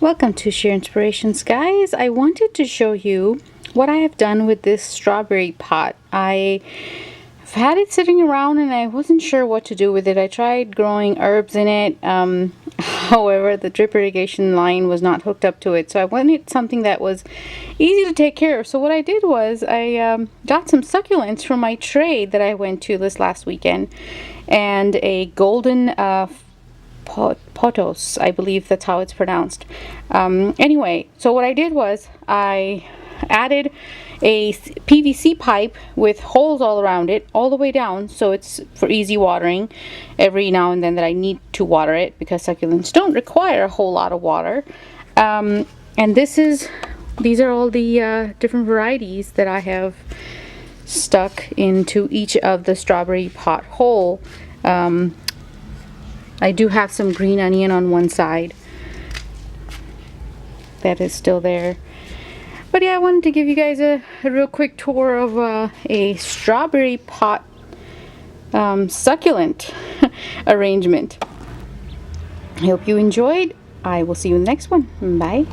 Welcome to Sheer Inspirations, guys. I wanted to show you what I have done with this strawberry pot. I've had it sitting around and I wasn't sure what to do with it. I tried growing herbs in it. However, the drip irrigation line was not hooked up to it, so I wanted something that was easy to take care of. So what I did was I got some succulents from my trade that I went to this last weekend, and a golden potos, I believe that's how it's pronounced. Anyway, so what I did was I added a PVC pipe with holes all around it, all the way down, so it's for easy watering every now and then that I need to water it, because succulents don't require a whole lot of water. And these are all the different varieties that I have stuck into each of the strawberry pot hole. I do have some green onion on one side that is still there. But yeah, I wanted to give you guys a real quick tour of a strawberry pot succulent arrangement. I hope you enjoyed. I will see you in the next one. Bye.